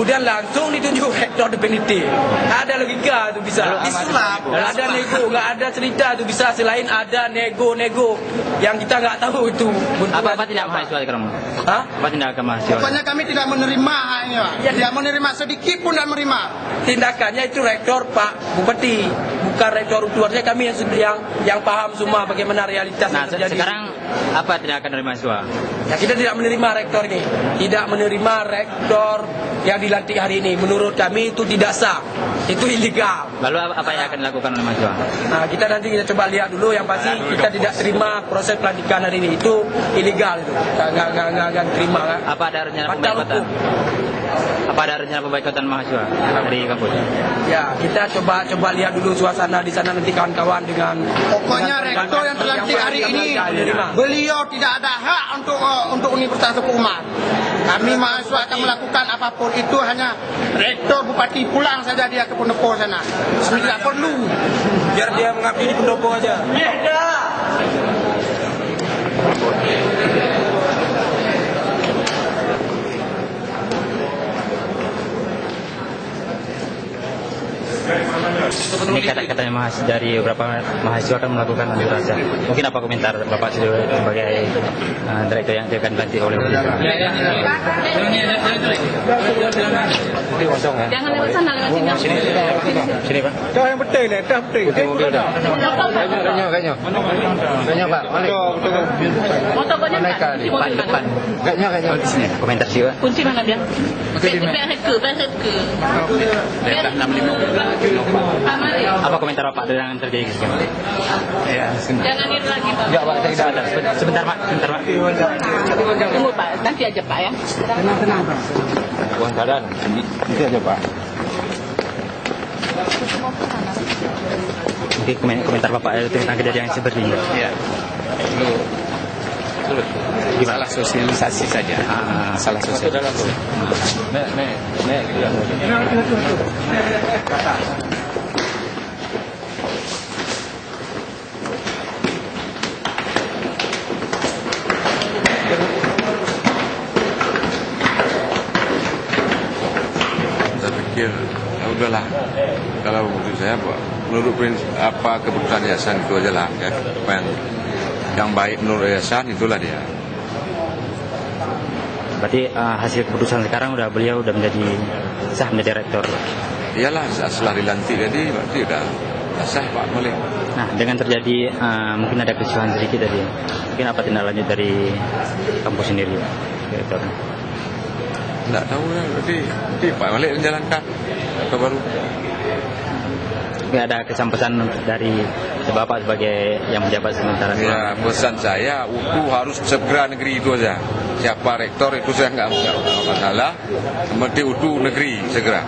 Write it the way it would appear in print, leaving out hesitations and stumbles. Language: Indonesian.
kemudian langsung ditunjuk rektor definitif. Ada logika itu bisa. Disulap. Ada nego, nggak ada cerita itu bisa. Selain ada nego-nego yang kita nggak tahu itu. Apa tindakan mahasiswa sekarang? Apa tindakan mahasiswa? Pokoknya kami tidak menerima ini, Pak. Tidak menerima sedikit pun tidak menerima. Tindakannya itu rektor Pak Bupati, bukan rektor keluarga. Kami yang paham semua bagaimana realitas Nah, yang terjadi. sekarang apa tindakan dari mahasiswa? Ya, kita tidak menerima rektor ini. Tidak menerima rektor yang dilantik hari ini. Menurut kami itu tidak sah. Itu ilegal. Lalu apa yang akan dilakukan oleh mahasiswa? Nah, kita nanti kita coba lihat dulu. Yang pasti kita tidak terima proses pelantikan hari ini. Itu ilegal itu. Nggak terima. Apa ada rencana pemboikotan? Apa ada rencana pemboikotan mahasiswa dari kampus? Ya, kita coba lihat dulu suasana di sana nanti kawan-kawan dengan. Pokoknya rektor yang terlantik hari ini, beliau tidak ada hak untuk Universitas Hukuman. Kami mahasiswa akan melakukan apapun itu, hanya rektor bupati pulang saja dia ke pendopo sana. Tidak perlu. Biar dia mengabdi di pendopo aja. Ini kata-katanya dari beberapa mahasiswa akan melakukan unjuk rasa. Mungkin apa komentar Bapak sebagai direktur yang akan dilantik oleh mahasiswa? Jangan lewat sana, lewat sini. Sini Pak. Dah yang betul lah, dah betul. Mobil dah. Kayaknya Pak. Motor kau jangan. Depan. Kayaknya di sini. Komentar sih Pak. Kunci mana biar? Biar ke. Biar 65. Apa komentar Bapak dengan terjadi sekarang? Ya, jangan itu lagi Pak. Ya Pak, sebentar Pak. Tunggu Pak, nanti aja Pak ya. Tenang Pak. Buang keadaan, nanti aja Pak. Mungkin komentar Bapak tentang kejadian yang seperti ini. Ya, itu salah sosialisasi saja. Salah sosialisasi. Saya pikir ya udahlah, kalau menurut saya menurut apa keputusan yayasan itu aja lah ya. Apa yang baik menurut yayasan itulah dia. Berarti hasil keputusan sekarang beliau udah menjadi sah menjadi rektor. Iyalah setelah dilantik jadi berarti udah sah Pak boleh. Nah, dengan terjadi mungkin ada kericuhan sedikit tadi. Mungkin apa tindak lanjut dari kampus sendiri, direktur? Tidak tahu ya, berarti Pak Malik menjalankan atau baru. Tapi ada kesan-pesan dari Bapak sebagai yang menjabat sementara. Ya, pesan saya UTU harus segera negeri itu aja. Siapa rektor itu saya nggak masalah. Seperti UTU negeri segera.